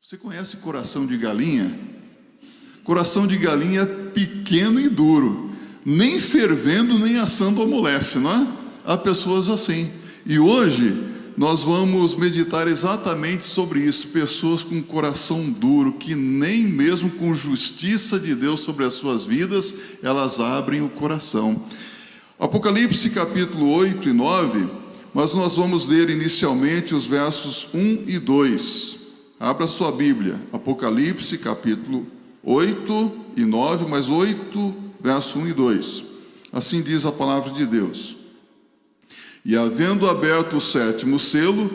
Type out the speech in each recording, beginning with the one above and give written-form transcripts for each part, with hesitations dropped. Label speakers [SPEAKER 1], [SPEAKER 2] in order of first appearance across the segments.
[SPEAKER 1] Você conhece coração de galinha? Coração de galinha pequeno e duro, nem fervendo nem assando amolece, não é? Há pessoas assim. E hoje nós vamos meditar exatamente sobre isso. Pessoas com coração duro, que nem mesmo com justiça de Deus sobre as suas vidas, elas abrem o coração. Apocalipse capítulo 8 e 9, mas nós vamos ler inicialmente os versos 1 e 2. Abra sua Bíblia, Apocalipse capítulo 8 e 9, mas 8, verso 1 e 2. Assim diz a palavra de Deus. E havendo aberto o sétimo selo,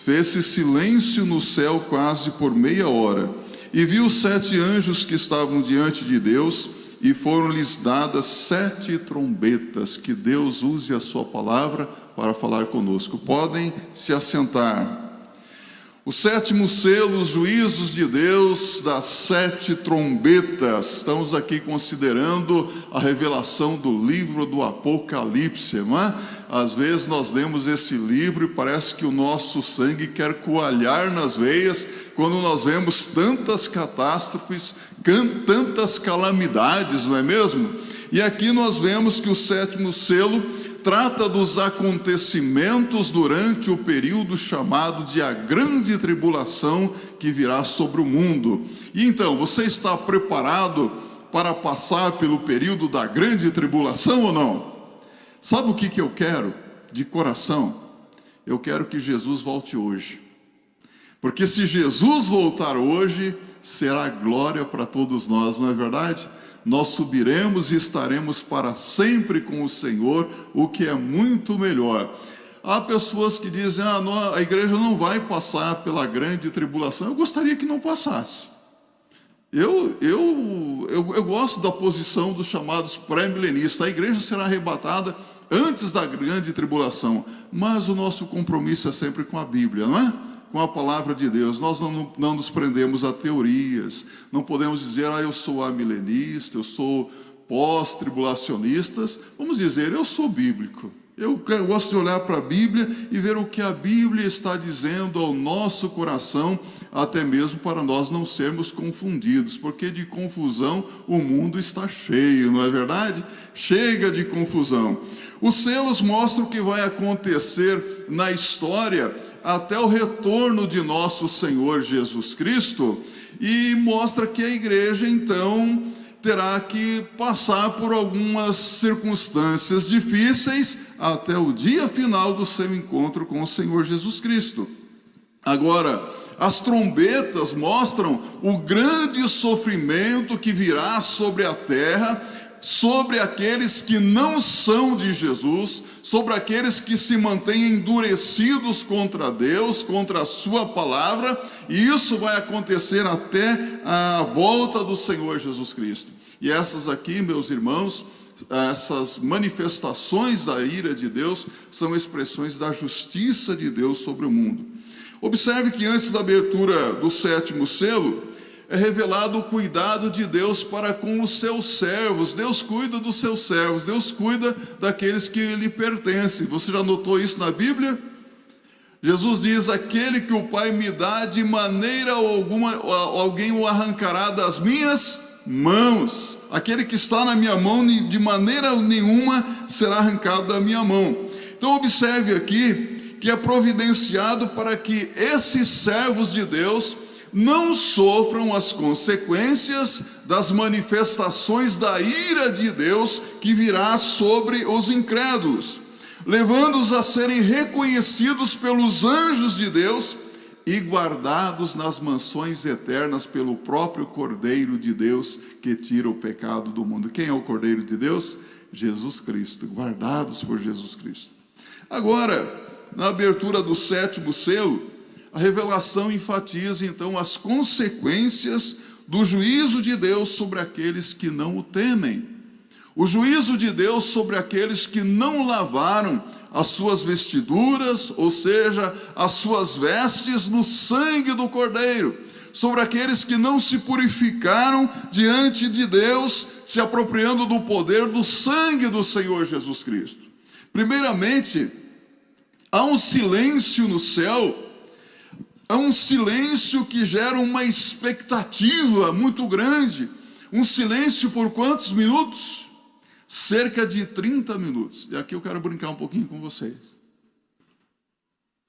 [SPEAKER 1] fez-se silêncio no céu quase por meia hora. E viu os 7 anjos que estavam diante de Deus, e foram-lhes dadas 7 trombetas. Que Deus use a sua palavra para falar conosco. Podem se assentar. O sétimo selo, os juízos de Deus das 7 trombetas. Estamos aqui considerando a revelação do livro do Apocalipse, não é? Às vezes nós lemos esse livro e parece que o nosso sangue quer coalhar nas veias, quando nós vemos tantas catástrofes, tantas calamidades, não é mesmo? E aqui nós vemos que o sétimo selo trata dos acontecimentos durante o período chamado de a grande tribulação que virá sobre o mundo. E então, você está preparado para passar pelo período da grande tribulação ou não? Sabe o que eu quero de coração? Eu quero que Jesus volte hoje. Porque se Jesus voltar hoje, será glória para todos nós, não é verdade? Nós subiremos e estaremos para sempre com o Senhor, o que é muito melhor. Há pessoas que dizem, a igreja não vai passar pela grande tribulação. Eu gostaria que não passasse. Eu gosto da posição dos chamados pré-milenistas. A igreja será arrebatada antes da grande tribulação, mas o nosso compromisso é sempre com a Bíblia, não é? Com a palavra de Deus. Nós não nos prendemos a teorias, não podemos dizer, eu sou amilenista, eu sou pós-tribulacionista. Vamos dizer, eu sou bíblico. Eu gosto de olhar para a Bíblia e ver o que a Bíblia está dizendo ao nosso coração, até mesmo para nós não sermos confundidos, porque de confusão o mundo está cheio, não é verdade? Chega de confusão. Os selos mostram o que vai acontecer na história até o retorno de nosso Senhor Jesus Cristo, e mostra que a igreja então terá que passar por algumas circunstâncias difíceis até o dia final do seu encontro com o Senhor Jesus Cristo. Agora, as trombetas mostram o grande sofrimento que virá sobre a terra, sobre aqueles que não são de Jesus, sobre aqueles que se mantêm endurecidos contra Deus, contra a sua palavra, e isso vai acontecer até a volta do Senhor Jesus Cristo. E essas aqui, meus irmãos, essas manifestações da ira de Deus, são expressões da justiça de Deus sobre o mundo. Observe que antes da abertura do sétimo selo, é revelado o cuidado de Deus para com os seus servos. Deus cuida dos seus servos, Deus cuida daqueles que lhe pertencem. Você já notou isso na Bíblia? Jesus diz, aquele que o Pai me dá, de maneira alguma alguém o arrancará das minhas mãos. Aquele que está na minha mão, de maneira nenhuma será arrancado da minha mão. Então observe aqui que é providenciado para que esses servos de Deus não sofram as consequências das manifestações da ira de Deus que virá sobre os incrédulos, levando-os a serem reconhecidos pelos anjos de Deus e guardados nas mansões eternas pelo próprio Cordeiro de Deus que tira o pecado do mundo. Quem é o Cordeiro de Deus? Jesus Cristo, guardados por Jesus Cristo. Agora, na abertura do sétimo selo, a revelação enfatiza então as consequências do juízo de Deus sobre aqueles que não o temem. O juízo de Deus sobre aqueles que não lavaram as suas vestiduras, ou seja, as suas vestes no sangue do Cordeiro. Sobre aqueles que não se purificaram diante de Deus, se apropriando do poder do sangue do Senhor Jesus Cristo. Primeiramente, há um silêncio no céu Há um silêncio que gera uma expectativa muito grande. Um silêncio por quantos minutos? Cerca de 30 minutos. E aqui eu quero brincar um pouquinho com vocês.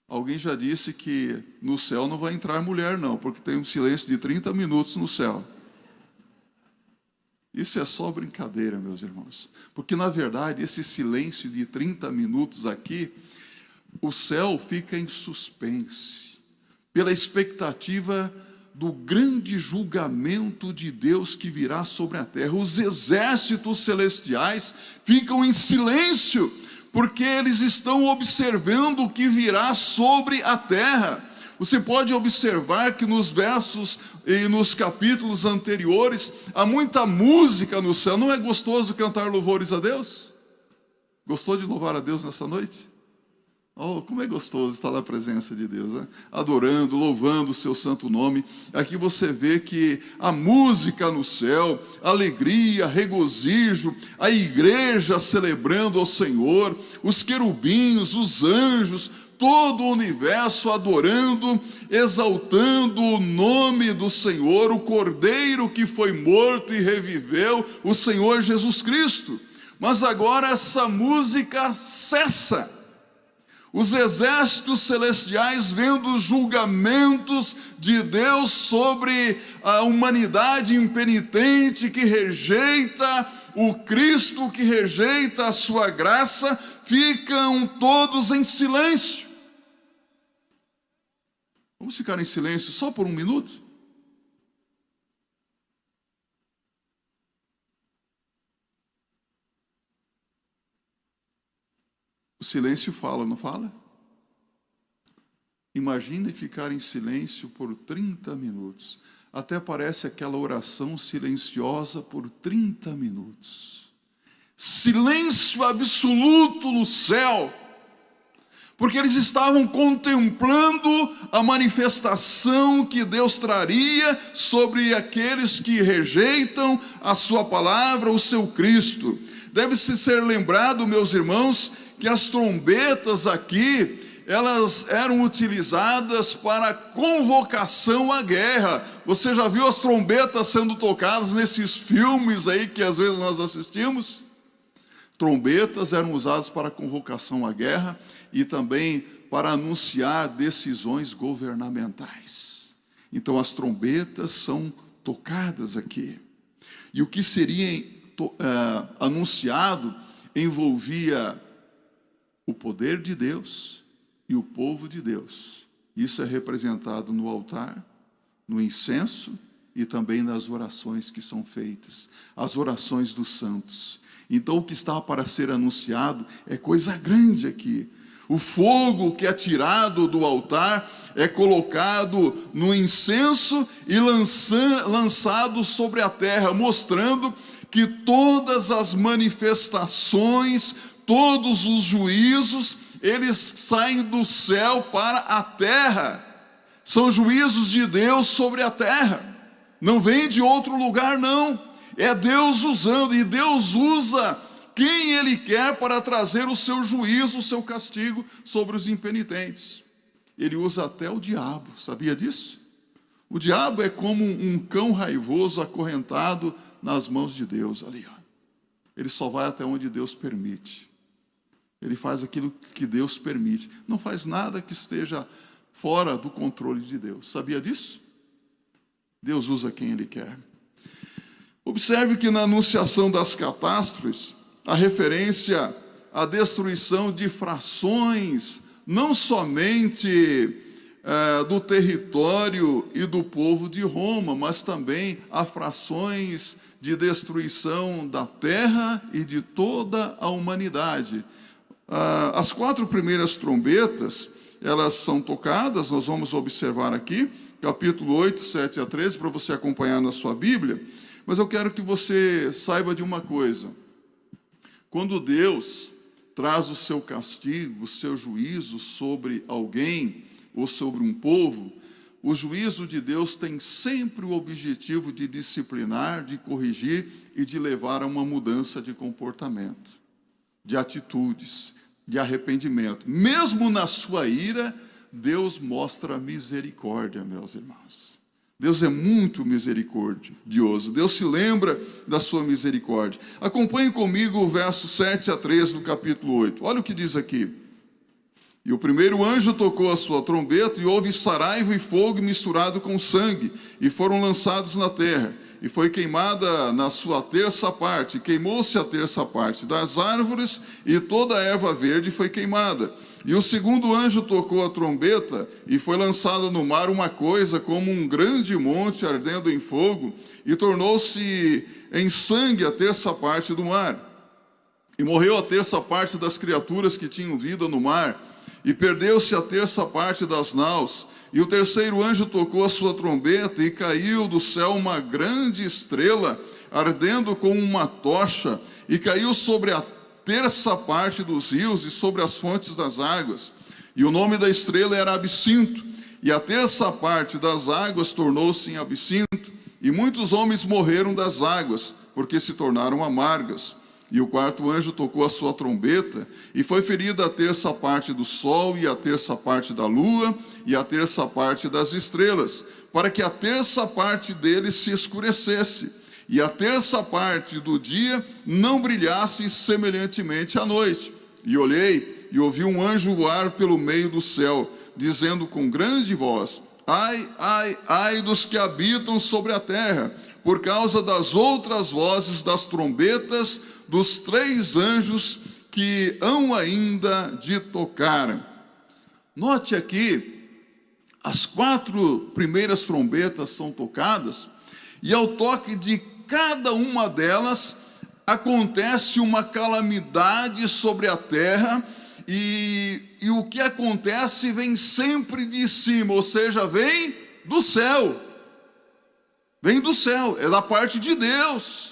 [SPEAKER 1] Alguém já disse que no céu não vai entrar mulher não, porque tem um silêncio de 30 minutos no céu. Isso é só brincadeira, meus irmãos. Porque, na verdade, esse silêncio de 30 minutos aqui, o céu fica em suspense, pela expectativa do grande julgamento de Deus que virá sobre a terra. Os exércitos celestiais ficam em silêncio, porque eles estão observando o que virá sobre a terra. Você pode observar que nos versos e nos capítulos anteriores, há muita música no céu. Não é gostoso cantar louvores a Deus? Gostou de louvar a Deus nessa noite? Oh, como é gostoso estar na presença de Deus, né? Adorando, louvando o seu santo nome. Aqui você vê que a música no céu, alegria, regozijo, a igreja celebrando ao Senhor, os querubins, os anjos, todo o universo adorando, exaltando o nome do Senhor, o Cordeiro que foi morto e reviveu, o Senhor Jesus Cristo. Mas agora essa música cessa. Os exércitos celestiais vendo os julgamentos de Deus sobre a humanidade impenitente que rejeita o Cristo, que rejeita a sua graça, ficam todos em silêncio. Vamos ficar em silêncio só por um minuto? O silêncio fala, não fala? Imagine ficar em silêncio por 30 minutos. Até parece aquela oração silenciosa por 30 minutos. Silêncio absoluto no céu. Porque eles estavam contemplando a manifestação que Deus traria sobre aqueles que rejeitam a sua palavra, o seu Cristo. Deve-se ser lembrado, meus irmãos, que as trombetas aqui, elas eram utilizadas para convocação à guerra. Você já viu as trombetas sendo tocadas nesses filmes aí que às vezes nós assistimos? Trombetas eram usadas para convocação à guerra e também para anunciar decisões governamentais. Então as trombetas são tocadas aqui. E o que seria anunciado envolvia o poder de Deus e o povo de Deus. Isso é representado no altar, no incenso e também nas orações que são feitas, as orações dos santos. Então o que está para ser anunciado é coisa grande aqui. O fogo que é tirado do altar é colocado no incenso e lançado sobre a terra, mostrando que todas as manifestações, todos os juízos, eles saem do céu para a terra. São juízos de Deus sobre a terra. Não vem de outro lugar, não. É Deus usando, e Deus usa quem Ele quer para trazer o seu juízo, o seu castigo sobre os impenitentes. Ele usa até o diabo, sabia disso? O diabo é como um cão raivoso acorrentado nas mãos de Deus ali, ó. Ele só vai até onde Deus permite. Ele faz aquilo que Deus permite. Não faz nada que esteja fora do controle de Deus. Sabia disso? Deus usa quem Ele quer. Observe que na anunciação das catástrofes, a referência à destruição de frações, não somente do território e do povo de Roma, mas também a frações de destruição da terra e de toda a humanidade. As 4 primeiras trombetas, elas são tocadas, nós vamos observar aqui, capítulo 8, 7 a 13, para você acompanhar na sua Bíblia, mas eu quero que você saiba de uma coisa. Quando Deus traz o seu castigo, o seu juízo sobre alguém ou sobre um povo, o juízo de Deus tem sempre o objetivo de disciplinar, de corrigir e de levar a uma mudança de comportamento, de atitudes, de arrependimento. Mesmo na sua ira, Deus mostra misericórdia, meus irmãos. Deus é muito misericordioso. Deus se lembra da sua misericórdia. Acompanhe comigo o verso 7 a 13 do capítulo 8. Olha o que diz aqui. E o primeiro anjo tocou a sua trombeta, e houve saraiva e fogo misturado com sangue, e foram lançados na terra. E foi queimada na sua terça parte, queimou-se a terça parte das árvores, e toda a erva verde foi queimada. E o segundo anjo tocou a trombeta, e foi lançada no mar uma coisa como um grande monte ardendo em fogo, e tornou-se em sangue a terça parte do mar. E morreu a terça parte das criaturas que tinham vida no mar, e perdeu-se a terça parte das naus. E o terceiro anjo tocou a sua trombeta, e caiu do céu uma grande estrela, ardendo como uma tocha, e caiu sobre a terça parte dos rios e sobre as fontes das águas. E o nome da estrela era Absinto, e a terça parte das águas tornou-se em absinto, e muitos homens morreram das águas, porque se tornaram amargas. E o quarto anjo tocou a sua trombeta, e foi ferida a terça parte do sol, e a terça parte da lua, e a terça parte das estrelas, para que a terça parte deles se escurecesse, e a terça parte do dia não brilhasse semelhantemente à noite. E olhei, e ouvi um anjo voar pelo meio do céu, dizendo com grande voz: ai, ai, ai dos que habitam sobre a terra, por causa das outras vozes das trombetas dos 3 anjos que hão ainda de tocar. Note aqui, as 4 primeiras trombetas são tocadas, e ao toque de cada uma delas acontece uma calamidade sobre a terra, e o que acontece vem sempre de cima, ou seja, vem do céu. Vem do céu, é da parte de Deus.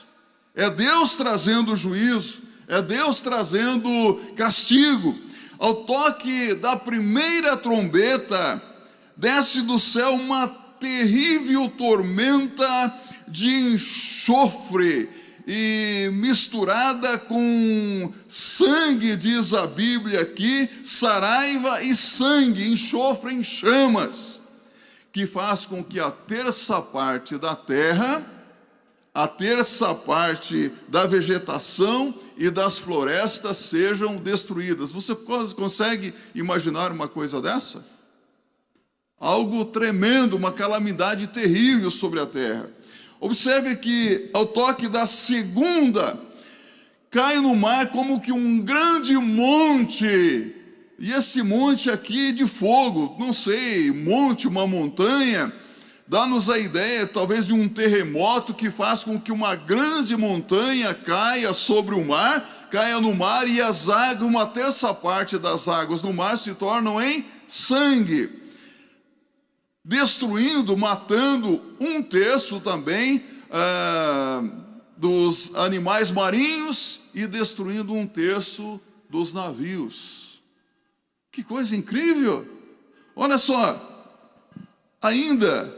[SPEAKER 1] É Deus trazendo juízo, é Deus trazendo castigo. Ao toque da primeira trombeta, desce do céu uma terrível tormenta de enxofre, e misturada com sangue, diz a Bíblia aqui, saraiva e sangue, enxofre em chamas, que faz com que a terça parte da terra, a terça parte da vegetação e das florestas sejam destruídas. Você consegue imaginar uma coisa dessa? Algo tremendo, uma calamidade terrível sobre a terra. Observe que ao toque da segunda, cai no mar como que um grande monte, e esse monte aqui de fogo, não sei, monte, uma montanha, dá-nos a ideia talvez de um terremoto que faz com que uma grande montanha caia sobre o mar, caia no mar, e as águas, uma terça parte das águas do mar se tornam em sangue, destruindo, matando um terço também dos animais marinhos, e destruindo um terço dos navios. Que coisa incrível! Olha só, ainda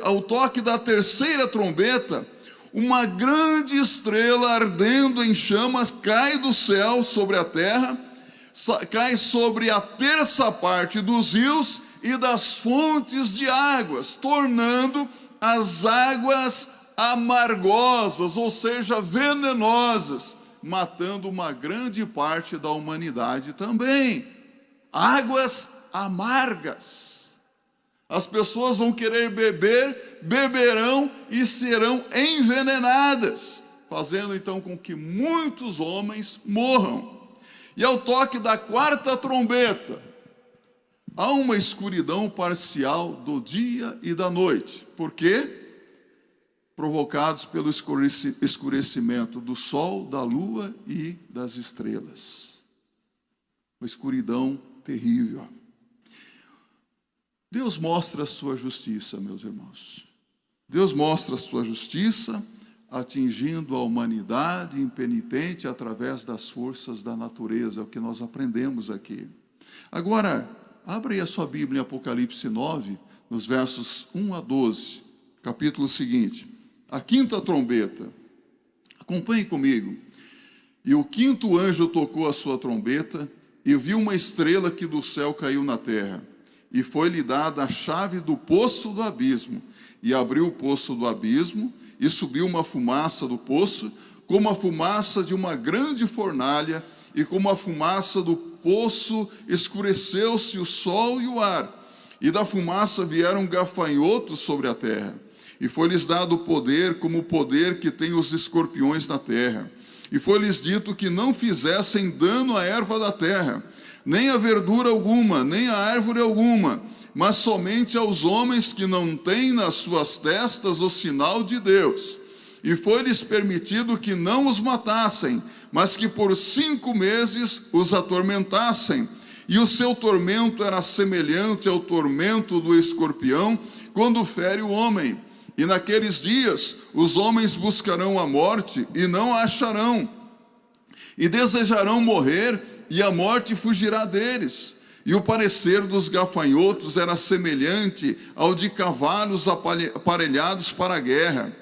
[SPEAKER 1] ao toque da terceira trombeta, uma grande estrela ardendo em chamas cai do céu sobre a terra, cai sobre a terça parte dos rios e das fontes de águas, tornando as águas amargosas, ou seja, venenosas, matando uma grande parte da humanidade também. Águas amargas. As pessoas vão querer beber, beberão e serão envenenadas, fazendo então com que muitos homens morram. E ao toque da quarta trombeta, há uma escuridão parcial do dia e da noite. Por quê? Provocados pelo escurecimento do sol, da lua e das estrelas. Uma escuridão terrível. Deus mostra a sua justiça, meus irmãos. Deus mostra a sua justiça, atingindo a humanidade impenitente através das forças da natureza, é o que nós aprendemos aqui. Agora, abra aí a sua Bíblia em Apocalipse 9, nos versos 1 a 12, capítulo seguinte. A quinta trombeta. Acompanhe comigo. E o quinto anjo tocou a sua trombeta, e viu uma estrela que do céu caiu na terra, e foi-lhe dada a chave do poço do abismo, e abriu o poço do abismo, e subiu uma fumaça do poço, como a fumaça de uma grande fornalha, e como a fumaça do poço escureceu-se o sol e o ar, e da fumaça vieram gafanhotos sobre a terra, e foi-lhes dado poder como o poder que tem os escorpiões na terra, e foi-lhes dito que não fizessem dano à erva da terra, nem a verdura alguma, nem a árvore alguma, mas somente aos homens que não têm nas suas testas o sinal de Deus. E foi-lhes permitido que não os matassem, mas que por 5 meses os atormentassem. E o seu tormento era semelhante ao tormento do escorpião, quando fere o homem. E naqueles dias os homens buscarão a morte e não a acharão, e desejarão morrer, e a morte fugirá deles. E o parecer dos gafanhotos era semelhante ao de cavalos aparelhados para a guerra.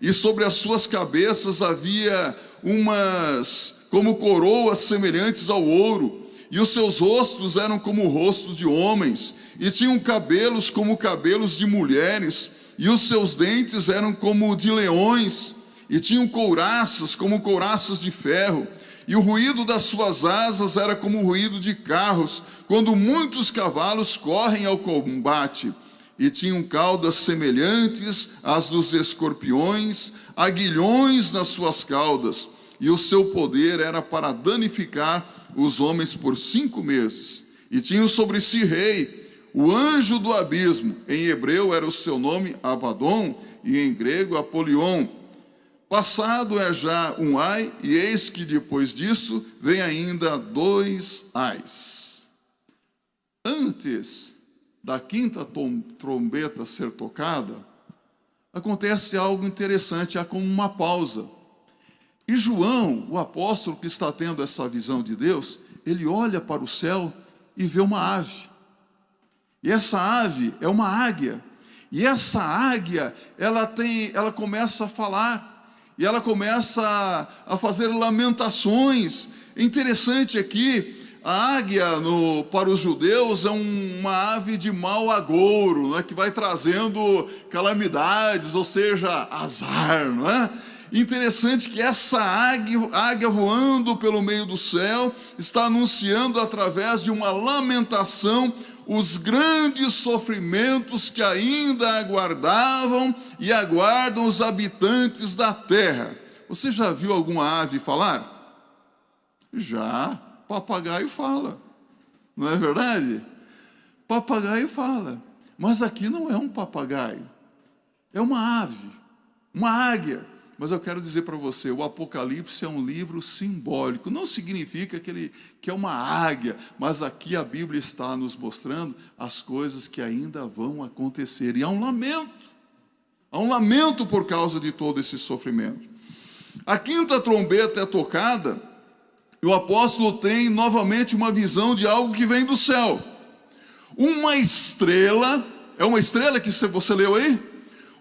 [SPEAKER 1] E sobre as suas cabeças havia umas como coroas semelhantes ao ouro, e os seus rostos eram como rostos de homens, e tinham cabelos como cabelos de mulheres, e os seus dentes eram como de leões, e tinham couraças como couraças de ferro, e o ruído das suas asas era como o ruído de carros, quando muitos cavalos correm ao combate. E tinham caudas semelhantes às dos escorpiões, aguilhões nas suas caudas, e o seu poder era para danificar os homens por 5 meses. E tinham sobre si rei, o anjo do abismo, em hebreu era o seu nome Abaddon, e em grego Apolion. Passado é já um ai, e eis que depois disso vem ainda 2 ais. Antes da 5ª trombeta ser tocada, acontece algo interessante, há como uma pausa. E João, o apóstolo que está tendo essa visão de Deus, ele olha para o céu e vê uma ave. E essa ave é uma águia. E essa águia, ela começa a falar. E ela começa a fazer lamentações. Interessante aqui, a águia para os judeus é uma ave de mau agouro, não é? Que vai trazendo calamidades, ou seja, azar, não é? Interessante que essa águia voando pelo meio do céu está anunciando através de uma lamentação os grandes sofrimentos que ainda aguardavam e aguardam os habitantes da terra. Você já viu alguma ave falar? Já. Papagaio fala, não é verdade? Papagaio fala, mas aqui não é um papagaio, é uma ave, uma águia. Mas eu quero dizer para você, o Apocalipse é um livro simbólico, não significa que é uma águia, mas aqui a Bíblia está nos mostrando as coisas que ainda vão acontecer, e há um lamento por causa de todo esse sofrimento. A 5ª trombeta é tocada, e o apóstolo tem novamente uma visão de algo que vem do céu. Uma estrela, é uma estrela que você leu aí?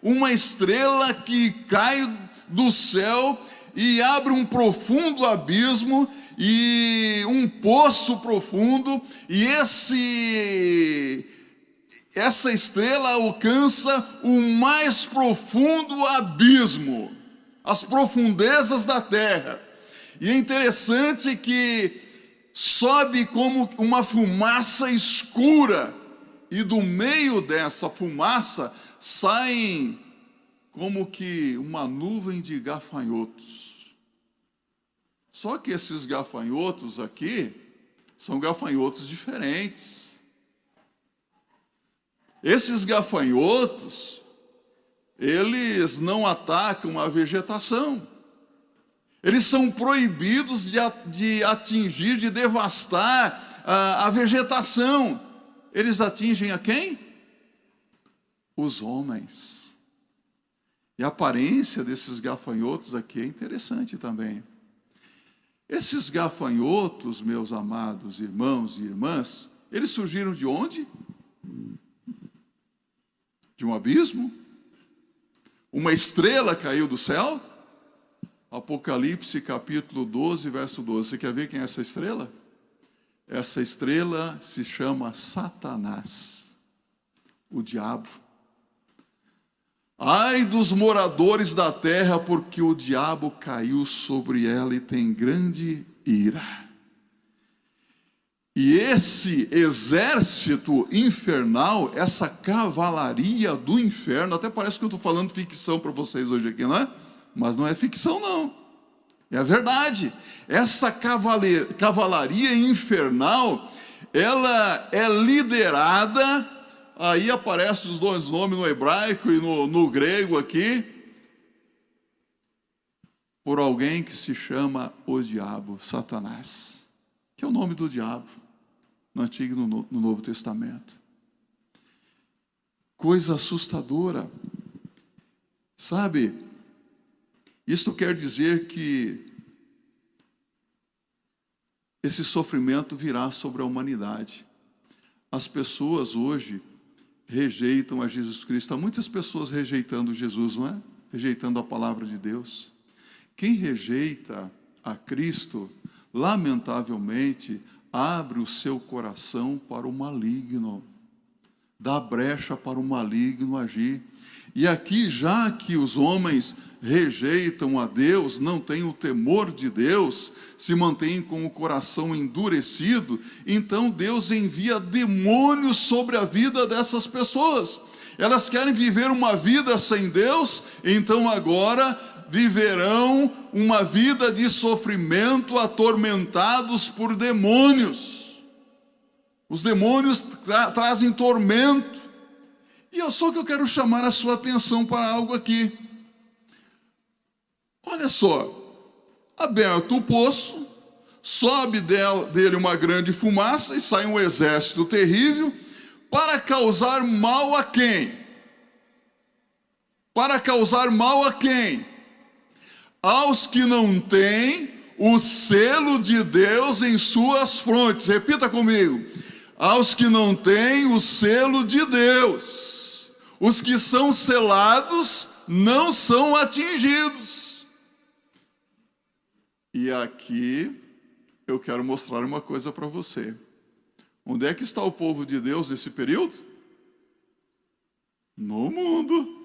[SPEAKER 1] Uma estrela que cai do céu e abre um profundo abismo e um poço profundo, e essa estrela alcança o mais profundo abismo, as profundezas da terra. E é interessante que sobe como uma fumaça escura, e do meio dessa fumaça saem como que uma nuvem de gafanhotos. Só que esses gafanhotos aqui são gafanhotos diferentes. Esses gafanhotos, eles não atacam a vegetação. Eles são proibidos de atingir, de devastar a vegetação. Eles atingem a quem? Os homens. E a aparência desses gafanhotos aqui é interessante também. Esses gafanhotos, meus amados irmãos e irmãs, eles surgiram de onde? De um abismo? Uma estrela caiu do céu? Apocalipse capítulo 12, verso 12. Você quer ver quem é essa estrela? Essa estrela se chama Satanás, o diabo. Ai dos moradores da terra, porque o diabo caiu sobre ela e tem grande ira. E esse exército infernal, essa cavalaria do inferno, até parece que eu estou falando ficção para vocês hoje aqui, não é? Mas não é ficção, não. É a verdade. Essa cavalaria infernal, ela é liderada, aí aparecem os dois nomes no hebraico e no grego aqui, por alguém que se chama o diabo, Satanás, que é o nome do diabo, no Antigo e no Novo Testamento. Coisa assustadora. Sabe, isto quer dizer que esse sofrimento virá sobre a humanidade. As pessoas hoje rejeitam a Jesus Cristo. Há muitas pessoas rejeitando Jesus, não é? Rejeitando a palavra de Deus. Quem rejeita a Cristo, lamentavelmente, abre o seu coração para o maligno, dá brecha para o maligno agir. E aqui, já que os homens rejeitam a Deus, não têm o temor de Deus, se mantêm com o coração endurecido, então Deus envia demônios sobre a vida dessas pessoas. Elas querem viver uma vida sem Deus, então agora viverão uma vida de sofrimento, atormentados por demônios. Os demônios trazem tormento. E só que eu quero chamar a sua atenção para algo aqui. Olha só, aberto o poço, sobe dele uma grande fumaça e sai um exército terrível para causar mal a quem? Para causar mal a quem? Aos que não têm o selo de Deus em suas frontes. Repita comigo. Aos que não têm o selo de Deus. Os que são selados não são atingidos. E aqui eu quero mostrar uma coisa para você. Onde é que está o povo de Deus nesse período? No mundo.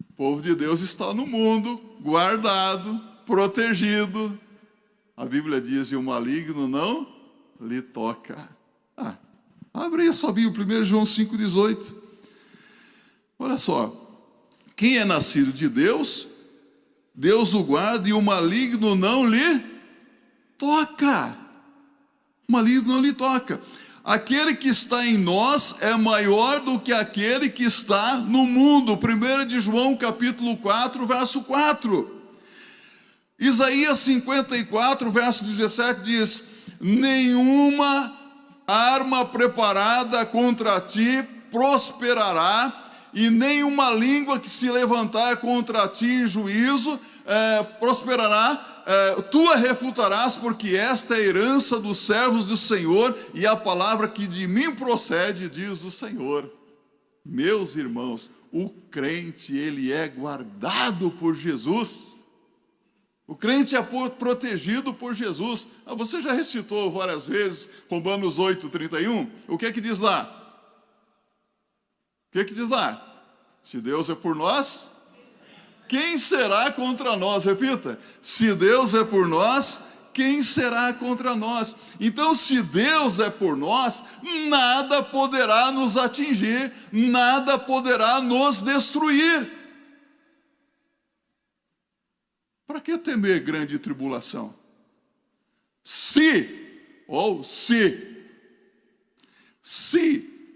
[SPEAKER 1] O povo de Deus está no mundo, guardado, protegido. A Bíblia diz, e o maligno não lhe toca. Abre aí a sua Bíblia, 1 João 5,18. Olha só, quem é nascido de Deus, Deus o guarda e o maligno não lhe toca. O maligno não lhe toca. Aquele que está em nós é maior do que aquele que está no mundo. 1 de João capítulo 4, verso 4. Isaías 54, verso 17 diz, nenhuma arma preparada contra ti prosperará, e nenhuma língua que se levantar contra ti em juízo prosperará. Tu a refutarás, porque esta é a herança dos servos do Senhor, e a palavra que de mim procede, diz o Senhor. Meus irmãos, o crente, ele é guardado por Jesus. O crente é protegido por Jesus. Você já recitou várias vezes Romanos 8:31? O que é que diz lá? O que é que diz lá? Se Deus é por nós, quem será contra nós? Repita. Se Deus é por nós, quem será contra nós? Então, se Deus é por nós, nada poderá nos atingir, nada poderá nos destruir. Para que temer grande tribulação? Se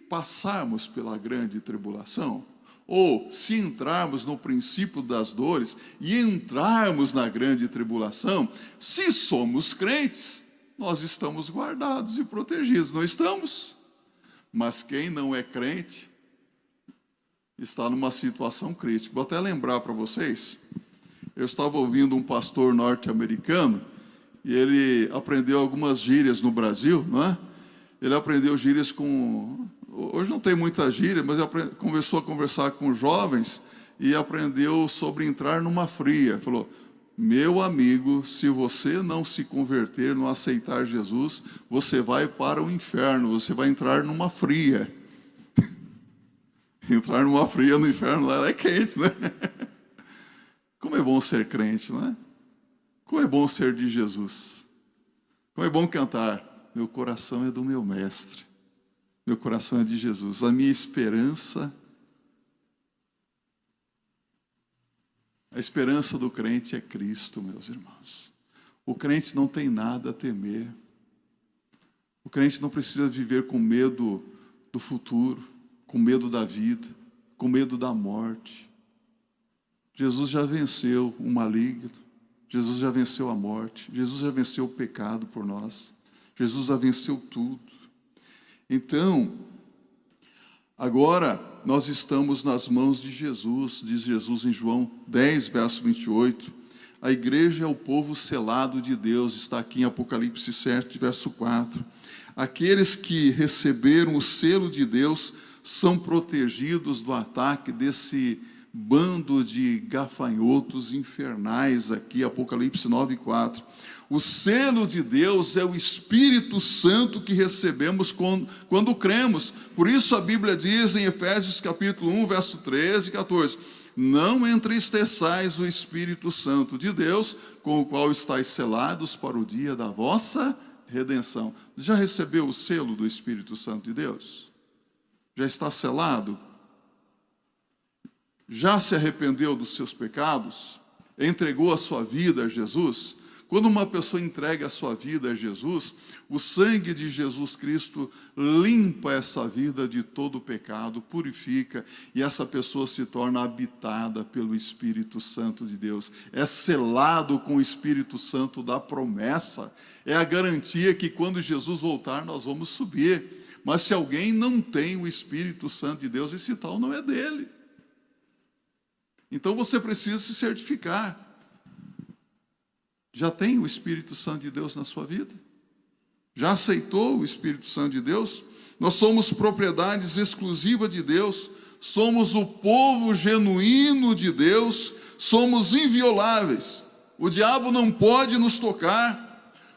[SPEAKER 1] passarmos pela grande tribulação, ou se entrarmos no princípio das dores e entrarmos na grande tribulação, se somos crentes, nós estamos guardados e protegidos, não estamos? Mas quem não é crente está numa situação crítica. Vou até lembrar para vocês. Eu estava ouvindo um pastor norte-americano e ele aprendeu algumas gírias no Brasil, não é? Ele aprendeu gírias com... Hoje não tem muita gíria, mas ele começou a conversar com jovens e aprendeu sobre entrar numa fria. Falou, meu amigo, se você não se converter, não aceitar Jesus, você vai para o inferno, você vai entrar numa fria. Entrar numa fria no inferno, lá é quente, né? Como é bom ser crente, não é? Como é bom ser de Jesus. Como é bom cantar, meu coração é do meu mestre. Meu coração é de Jesus. A minha esperança, a esperança do crente é Cristo, meus irmãos. O crente não tem nada a temer. O crente não precisa viver com medo do futuro, com medo da vida, com medo da morte. Jesus já venceu o maligno. Jesus já venceu a morte. Jesus já venceu o pecado por nós. Jesus já venceu tudo. Então, agora nós estamos nas mãos de Jesus, diz Jesus em João 10, verso 28. A igreja é o povo selado de Deus, está aqui em Apocalipse 7, verso 4. Aqueles que receberam o selo de Deus são protegidos do ataque desse bando de gafanhotos infernais aqui, Apocalipse 9, 4. O selo de Deus é o Espírito Santo que recebemos quando cremos. Por isso a Bíblia diz em Efésios capítulo 1, verso 13 e 14, não entristeçais o Espírito Santo de Deus, com o qual estáis selados para o dia da vossa redenção. Já recebeu o selo do Espírito Santo de Deus? Já está selado? Já se arrependeu dos seus pecados? Entregou a sua vida a Jesus? Quando uma pessoa entrega a sua vida a Jesus, o sangue de Jesus Cristo limpa essa vida de todo o pecado, purifica, e essa pessoa se torna habitada pelo Espírito Santo de Deus. É selado com o Espírito Santo da promessa. É a garantia que quando Jesus voltar nós vamos subir. Mas se alguém não tem o Espírito Santo de Deus, esse tal não é dele. Então você precisa se certificar. Já tem o Espírito Santo de Deus na sua vida? Já aceitou o Espírito Santo de Deus? Nós somos propriedades exclusivas de Deus, somos o povo genuíno de Deus, somos invioláveis. O diabo não pode nos tocar.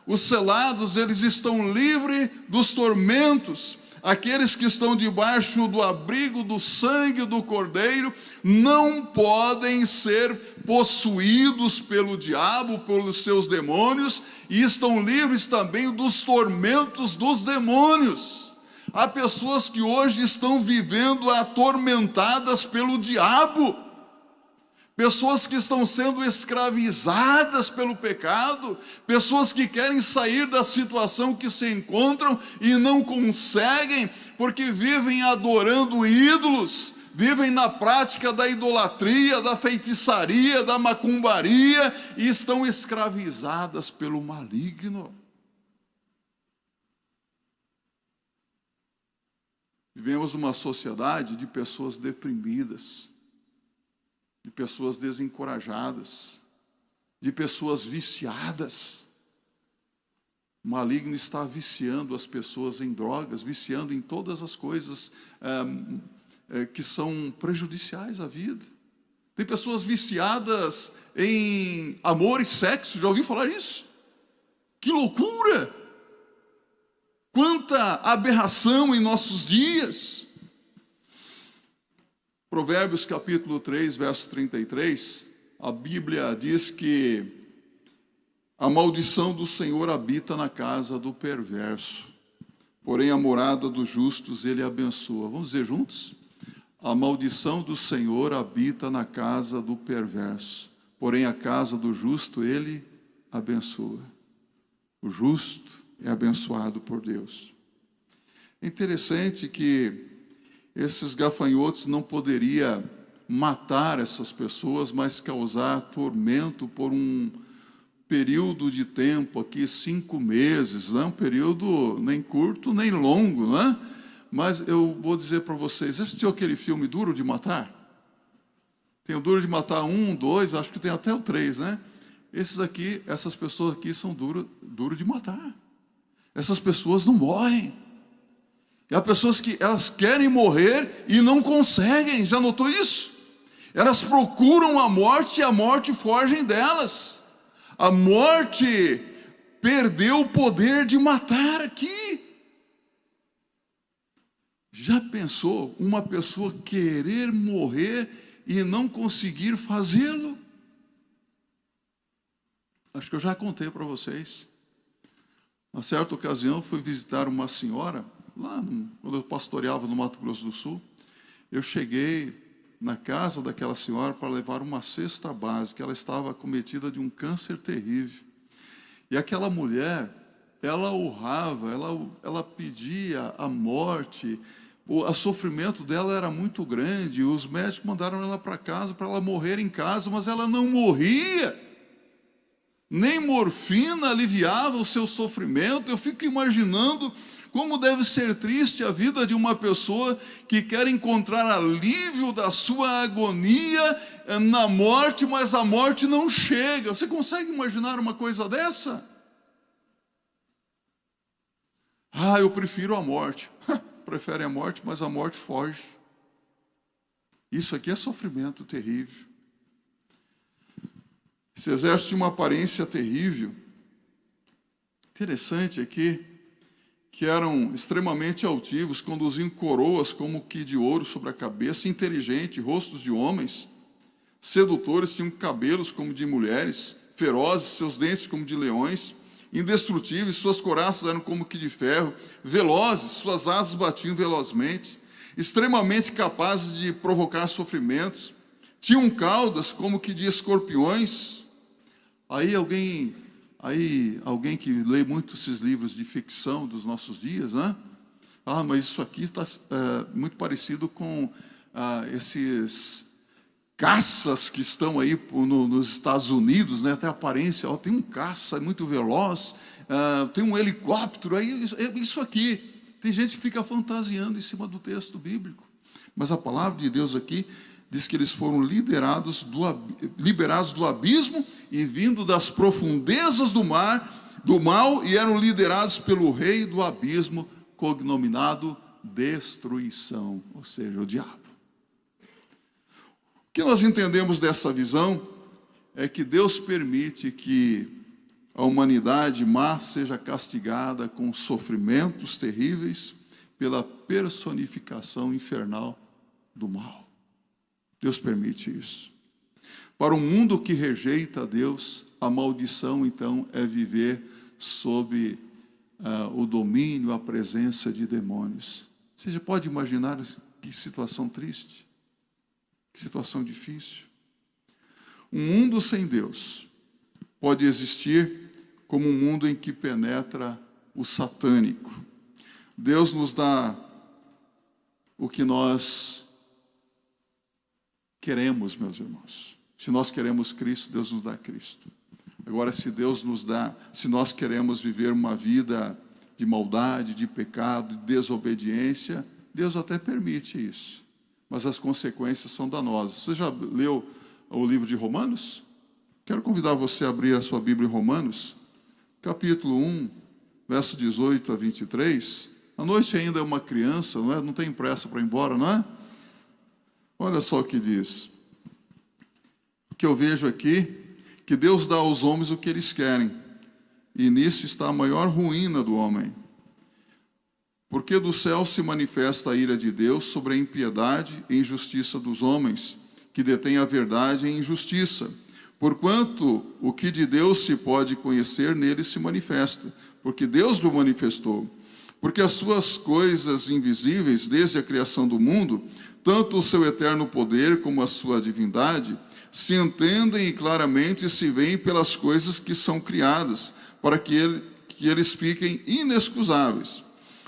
[SPEAKER 1] Os selados, eles estão livres dos tormentos. Aqueles que estão debaixo do abrigo do sangue do Cordeiro não podem ser possuídos pelo diabo, pelos seus demônios, e estão livres também dos tormentos dos demônios. Há pessoas que hoje estão vivendo atormentadas pelo diabo, pessoas que estão sendo escravizadas pelo pecado, pessoas que querem sair da situação que se encontram e não conseguem, porque vivem adorando ídolos, vivem na prática da idolatria, da feitiçaria, da macumbaria, e estão escravizadas pelo maligno. Vivemos uma sociedade de pessoas deprimidas, de pessoas desencorajadas, de pessoas viciadas. O maligno está viciando as pessoas em drogas, viciando em todas as coisas que são prejudiciais à vida. Tem pessoas viciadas em amor e sexo, já ouviu falar isso? Que loucura! Quanta aberração em nossos dias! Provérbios capítulo 3, verso 33, a Bíblia diz que a maldição do Senhor habita na casa do perverso, porém a morada dos justos ele abençoa. Vamos dizer juntos? A maldição do Senhor habita na casa do perverso, porém a casa do justo ele abençoa. O justo é abençoado por Deus. É interessante que esses gafanhotos não poderiam matar essas pessoas, mas causar tormento por um período de tempo aqui, 5 meses, não é um período nem curto nem longo, não é? Mas eu vou dizer para vocês, já assistiu aquele filme Duro de Matar? Tem o Duro de Matar 1, 2, acho que tem até o 3, né? Essas pessoas aqui são duro de matar. Essas pessoas não morrem. E há pessoas que elas querem morrer e não conseguem, já notou isso? Elas procuram a morte e a morte foge delas. A morte perdeu o poder de matar aqui. Já pensou uma pessoa querer morrer e não conseguir fazê-lo? Acho que eu já contei para vocês. Uma certa ocasião, fui visitar uma senhora, quando eu pastoreava no Mato Grosso do Sul. Eu cheguei na casa daquela senhora para levar uma cesta básica. Ela estava acometida de um câncer terrível. E aquela mulher, ela urrava, ela pedia a morte. O sofrimento dela era muito grande. Os médicos mandaram ela para casa, para ela morrer em casa, mas ela não morria. Nem morfina aliviava o seu sofrimento. Eu fico imaginando como deve ser triste a vida de uma pessoa que quer encontrar alívio da sua agonia na morte, mas a morte não chega. Você consegue imaginar uma coisa dessa? Eu prefiro a morte. Prefere a morte, mas a morte foge. Isso aqui é sofrimento terrível. Esse exército tinha uma aparência terrível. Interessante aqui, que eram extremamente altivos, conduziam coroas como que de ouro sobre a cabeça, inteligente, rostos de homens, sedutores, tinham cabelos como de mulheres, ferozes, seus dentes como de leões, indestrutíveis, suas couraças eram como que de ferro, velozes, suas asas batiam velozmente, extremamente capazes de provocar sofrimentos, tinham caudas como que de escorpiões. Aí alguém que lê muito esses livros de ficção dos nossos dias, né? Mas isso aqui está muito parecido com esses caças que estão aí nos Estados Unidos, né? Até a aparência, tem um caça muito veloz, tem um helicóptero, aí isso aqui. Tem gente que fica fantasiando em cima do texto bíblico, mas a palavra de Deus aqui diz que eles foram liberados do abismo e vindo das profundezas do mal, e eram liderados pelo rei do abismo, cognominado destruição, ou seja, o diabo. O que nós entendemos dessa visão é que Deus permite que a humanidade má seja castigada com sofrimentos terríveis pela personificação infernal do mal. Deus permite isso. Para um mundo que rejeita a Deus, a maldição, então, é viver sob o domínio, a presença de demônios. Você já pode imaginar que situação triste? Que situação difícil? Um mundo sem Deus pode existir como um mundo em que penetra o satânico. Deus nos dá o que nós queremos, meus irmãos. Se nós queremos Cristo, Deus nos dá Cristo. Agora, se nós queremos viver uma vida de maldade, de pecado, de desobediência, Deus até permite isso, mas as consequências são danosas. Você já leu o livro de Romanos? Quero convidar você a abrir a sua Bíblia em Romanos, capítulo 1, verso 18 a 23. A noite ainda é uma criança, não tem pressa para ir embora, não é? Olha só o que diz. O que eu vejo aqui, que Deus dá aos homens o que eles querem, e nisso está a maior ruína do homem. Porque do céu se manifesta a ira de Deus sobre a impiedade e injustiça dos homens, que detêm a verdade em injustiça. Porquanto o que de Deus se pode conhecer, nele se manifesta, porque Deus o manifestou. Porque as suas coisas invisíveis, desde a criação do mundo, tanto o seu eterno poder como a sua divindade, se entendem e claramente se veem pelas coisas que são criadas, para que eles fiquem inexcusáveis.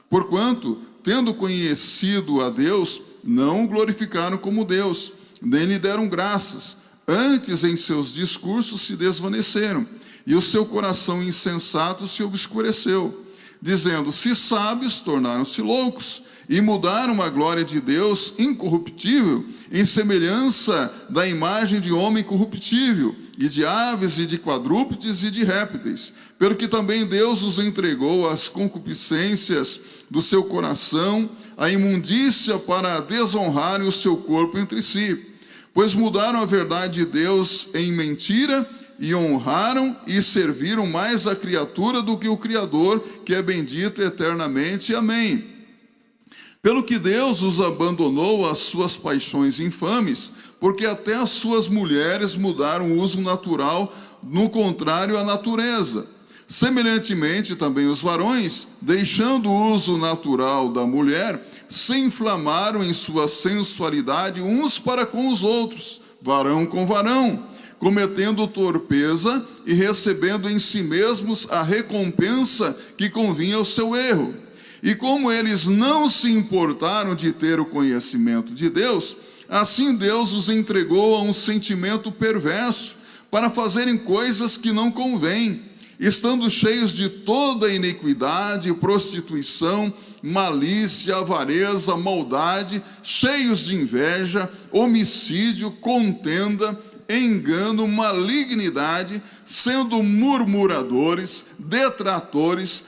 [SPEAKER 1] Porquanto, tendo conhecido a Deus, não o glorificaram como Deus, nem lhe deram graças. Antes, em seus discursos se desvaneceram, e o seu coração insensato se obscureceu, dizendo: se sábios, tornaram-se loucos, e mudaram a glória de Deus incorruptível em semelhança da imagem de homem corruptível, e de aves, e de quadrúpedes, e de répteis. Pelo que também Deus os entregou às concupiscências do seu coração, à imundícia, para desonrarem o seu corpo entre si. Pois mudaram a verdade de Deus em mentira, e honraram e serviram mais a criatura do que o Criador, que é bendito eternamente. Amém. Pelo que Deus os abandonou às suas paixões infames, porque até as suas mulheres mudaram o uso natural, no contrário à natureza. Semelhantemente, também os varões, deixando o uso natural da mulher, se inflamaram em sua sensualidade uns para com os outros, varão com varão, cometendo torpeza e recebendo em si mesmos a recompensa que convinha ao seu erro. E como eles não se importaram de ter o conhecimento de Deus, assim Deus os entregou a um sentimento perverso, para fazerem coisas que não convêm, estando cheios de toda iniquidade, prostituição, malícia, avareza, maldade, cheios de inveja, homicídio, contenda, engano, malignidade, sendo murmuradores, detratores,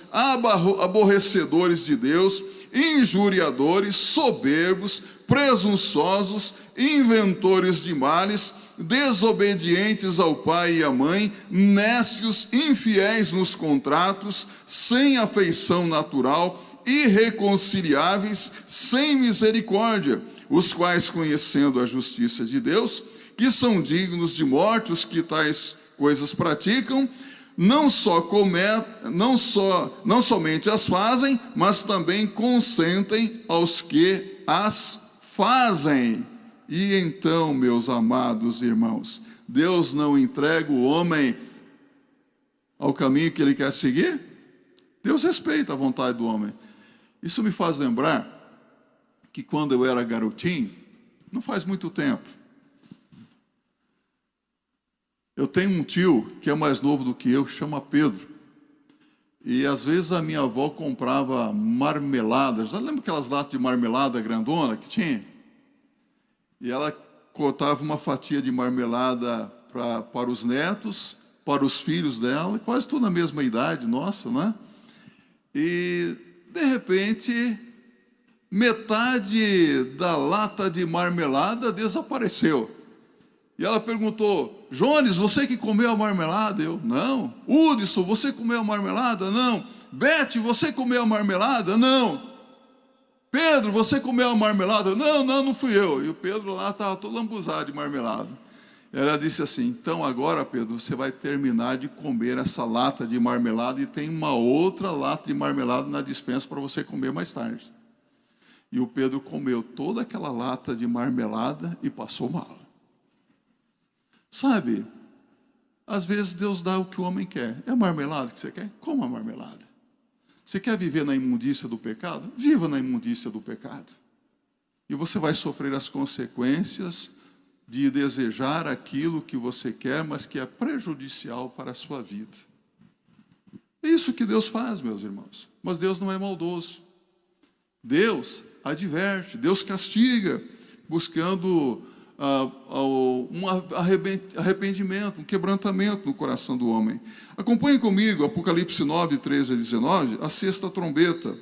[SPEAKER 1] aborrecedores de Deus, injuriadores, soberbos, presunçosos, inventores de males, desobedientes ao pai e à mãe, nécios, infiéis nos contratos, sem afeição natural, irreconciliáveis, sem misericórdia, os quais, conhecendo a justiça de Deus, que são dignos de morte os que tais coisas praticam, não somente as fazem, mas também consentem aos que as fazem. E então, meus amados irmãos, Deus não entrega o homem ao caminho que ele quer seguir? Deus respeita a vontade do homem. Isso me faz lembrar que quando eu era garotinho, não faz muito tempo, eu tenho um tio que é mais novo do que eu, chama Pedro. E às vezes a minha avó comprava marmeladas. Já lembra aquelas latas de marmelada grandona que tinha? E ela cortava uma fatia de marmelada para os netos, para os filhos dela, quase tudo na mesma idade, nossa, né? E, de repente, metade da lata de marmelada desapareceu. E ela perguntou: Jones, você que comeu a marmelada? Eu: não. Hudson, você comeu a marmelada? Não. Beth, você comeu a marmelada? Não. Pedro, você comeu a marmelada? Não fui eu. E o Pedro lá estava todo lambuzado de marmelada. Ela disse assim: então agora, Pedro, você vai terminar de comer essa lata de marmelada e tem uma outra lata de marmelada na despensa para você comer mais tarde. E o Pedro comeu toda aquela lata de marmelada e passou mal. Sabe, às vezes Deus dá o que o homem quer. É a marmelada que você quer? Coma a marmelada. Você quer viver na imundícia do pecado? Viva na imundícia do pecado. E você vai sofrer as consequências de desejar aquilo que você quer, mas que é prejudicial para a sua vida. É isso que Deus faz, meus irmãos. Mas Deus não é maldoso. Deus adverte, Deus castiga, buscando um arrependimento, um quebrantamento no coração do homem. Acompanhe comigo Apocalipse 9, 13 a 19, a sexta trombeta.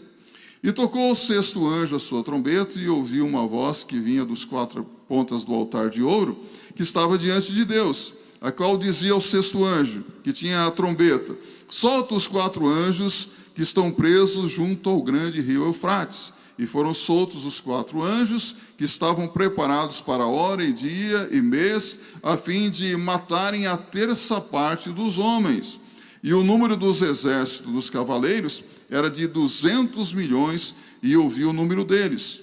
[SPEAKER 1] E tocou o sexto anjo a sua trombeta, e ouviu uma voz que vinha dos quatro pontas do altar de ouro, que estava diante de Deus, a qual dizia ao sexto anjo, que tinha a trombeta: solta os quatro anjos que estão presos junto ao grande rio Eufrates. E foram soltos os quatro anjos, que estavam preparados para hora e dia e mês, a fim de matarem a terça parte dos homens. E o número dos exércitos dos cavaleiros era de 200 milhões, e eu vi o número deles.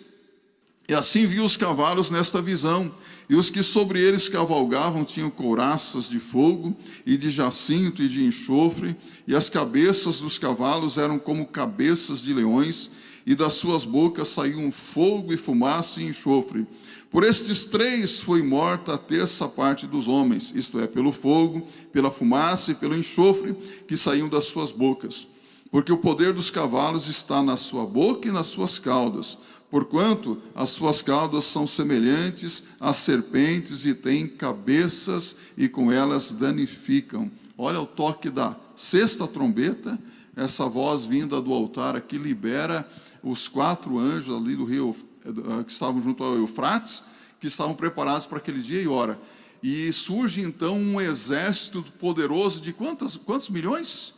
[SPEAKER 1] E assim vi os cavalos nesta visão, e os que sobre eles cavalgavam tinham couraças de fogo, e de jacinto e de enxofre, e as cabeças dos cavalos eram como cabeças de leões, e das suas bocas saíam fogo e fumaça e enxofre. Por estes três foi morta a terça parte dos homens, isto é, pelo fogo, pela fumaça e pelo enxofre que saíam das suas bocas. Porque o poder dos cavalos está na sua boca e nas suas caudas, porquanto as suas caudas são semelhantes às serpentes e têm cabeças, e com elas danificam. Olha o toque da sexta trombeta, essa voz vinda do altar aqui libera os quatro anjos ali do rio, que estavam junto ao Eufrates, que estavam preparados para aquele dia e hora. e surge então um exército poderoso de quantos milhões?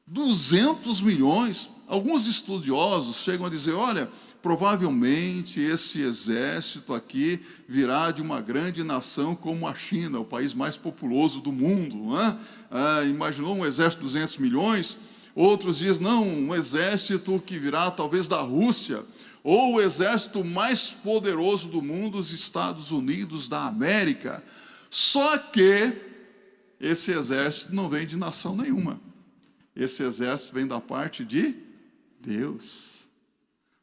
[SPEAKER 1] 200 milhões. Alguns estudiosos chegam a dizer, olha, provavelmente esse exército aqui virá de uma grande nação como a China, o país mais populoso do mundo. Não é? Imaginou um exército de 200 milhões? Outros dizem, não, um exército que virá talvez da Rússia, ou o exército mais poderoso do mundo, os Estados Unidos da América. Só que esse exército não vem de nação nenhuma. Esse exército vem da parte de Deus,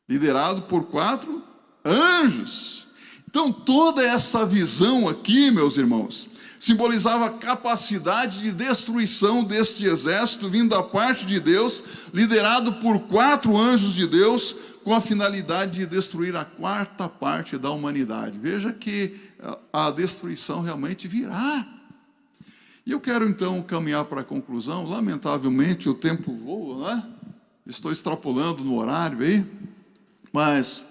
[SPEAKER 1] liderado por 4 anjos. Então, toda essa visão aqui, meus irmãos, simbolizava a capacidade de destruição deste exército vindo da parte de Deus, liderado por 4 anjos de Deus, com a finalidade de destruir a 4ª parte da humanidade. Veja que a destruição realmente virá. E eu quero então caminhar para a conclusão. Lamentavelmente o tempo voa, né? Estou extrapolando no horário aí, mas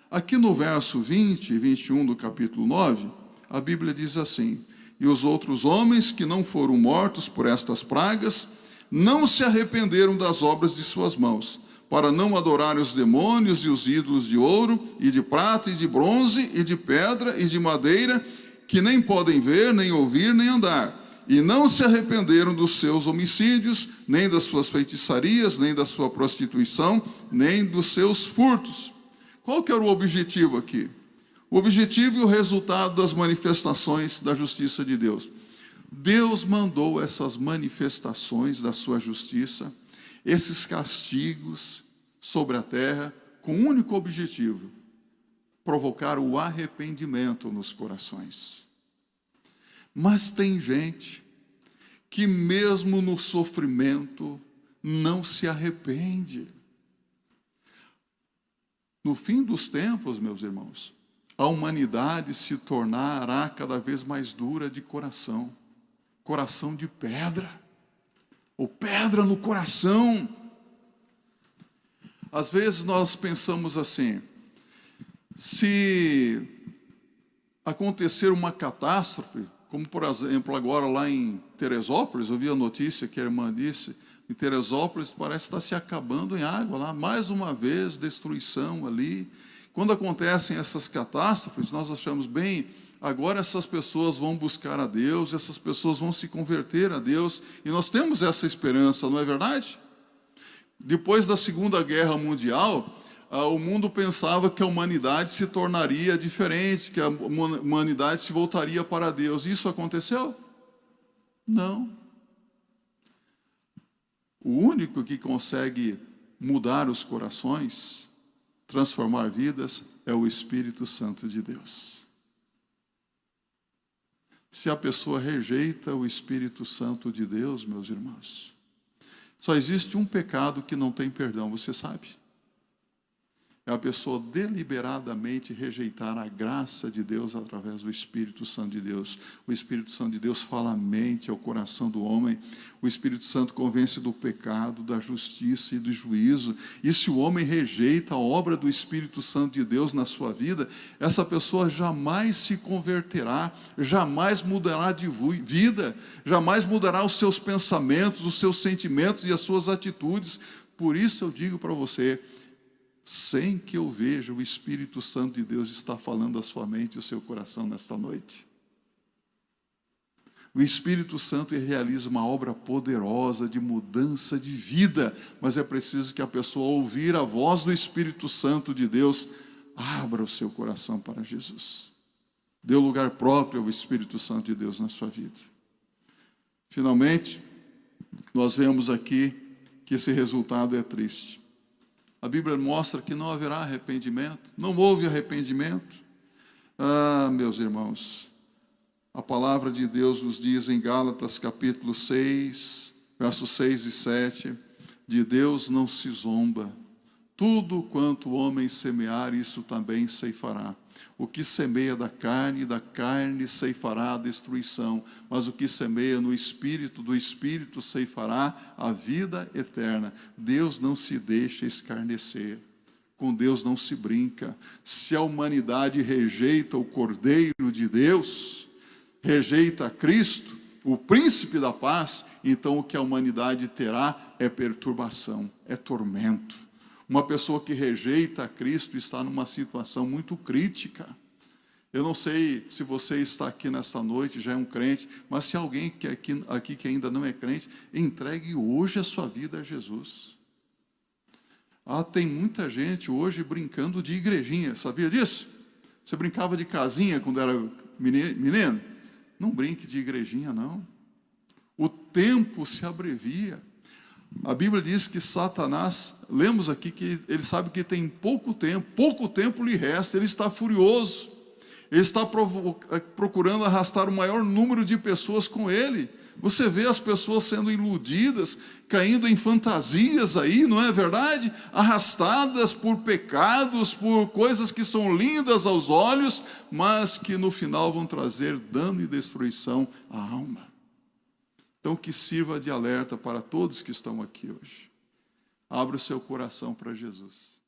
[SPEAKER 1] aqui no verso 20 e 21 do capítulo 9, a Bíblia diz assim: e os outros homens que não foram mortos por estas pragas, não se arrependeram das obras de suas mãos, para não adorar os demônios e os ídolos de ouro, e de prata, e de bronze, e de pedra, e de madeira, que nem podem ver, nem ouvir, nem andar. E não se arrependeram dos seus homicídios, nem das suas feitiçarias, nem da sua prostituição, nem dos seus furtos. Qual que era o objetivo aqui? O objetivo e o resultado das manifestações da justiça de Deus. Deus mandou essas manifestações da sua justiça, esses castigos sobre a terra, com um único objetivo: provocar o arrependimento nos corações. Mas tem gente que mesmo no sofrimento não se arrepende. No fim dos tempos, meus irmãos, a humanidade se tornará cada vez mais dura de coração. Coração de pedra. Ou pedra no coração. Às vezes nós pensamos assim: se acontecer uma catástrofe, como por exemplo agora lá em Teresópolis, eu vi a notícia que a irmã disse, em Teresópolis parece estar se acabando em água lá, mais uma vez destruição ali. Quando acontecem essas catástrofes, nós achamos, bem, agora essas pessoas vão buscar a Deus, essas pessoas vão se converter a Deus, e nós temos essa esperança, não é verdade? Depois da Segunda Guerra Mundial, o mundo pensava que a humanidade se tornaria diferente, que a humanidade se voltaria para Deus. Isso aconteceu? Não. O único que consegue mudar os corações, transformar vidas, é o Espírito Santo de Deus. Se a pessoa rejeita o Espírito Santo de Deus, meus irmãos, só existe um pecado que não tem perdão, você sabe? É a pessoa deliberadamente rejeitar a graça de Deus através do Espírito Santo de Deus. O Espírito Santo de Deus fala à mente, ao coração do homem. O Espírito Santo convence do pecado, da justiça e do juízo. E se o homem rejeita a obra do Espírito Santo de Deus na sua vida, essa pessoa jamais se converterá, jamais mudará de vida, jamais mudará os seus pensamentos, os seus sentimentos e as suas atitudes. Por isso eu digo para você, sem que eu veja, o Espírito Santo de Deus está falando à sua mente e ao seu coração nesta noite. O Espírito Santo realiza uma obra poderosa de mudança de vida, mas é preciso que a pessoa, ao ouvir a voz do Espírito Santo de Deus, abra o seu coração para Jesus. Dê o lugar próprio ao Espírito Santo de Deus na sua vida. Finalmente, nós vemos aqui que esse resultado é triste. A Bíblia mostra que não haverá arrependimento, não houve arrependimento. Meus irmãos, a palavra de Deus nos diz em Gálatas capítulo 6, versos 6 e 7, de Deus não se zomba. Tudo quanto o homem semear, isso também ceifará. O que semeia da carne ceifará a destruição. Mas o que semeia no Espírito, do Espírito ceifará a vida eterna. Deus não se deixa escarnecer. Com Deus não se brinca. Se a humanidade rejeita o Cordeiro de Deus, rejeita Cristo, o príncipe da paz, então o que a humanidade terá é perturbação, é tormento. Uma pessoa que rejeita Cristo está numa situação muito crítica. Eu não sei se você está aqui nesta noite, já é um crente, mas se alguém que aqui que ainda não é crente, entregue hoje a sua vida a Jesus. Tem muita gente hoje brincando de igrejinha, sabia disso? Você brincava de casinha quando era menino? Não brinque de igrejinha, não. O tempo se abrevia. A Bíblia diz que Satanás, lemos aqui que ele sabe que tem pouco tempo lhe resta, ele está furioso. Ele está procurando arrastar o maior número de pessoas com ele. Você vê as pessoas sendo iludidas, caindo em fantasias aí, não é verdade? Arrastadas por pecados, por coisas que são lindas aos olhos, mas que no final vão trazer dano e destruição à alma. Então que sirva de alerta para todos que estão aqui hoje. Abra o seu coração para Jesus.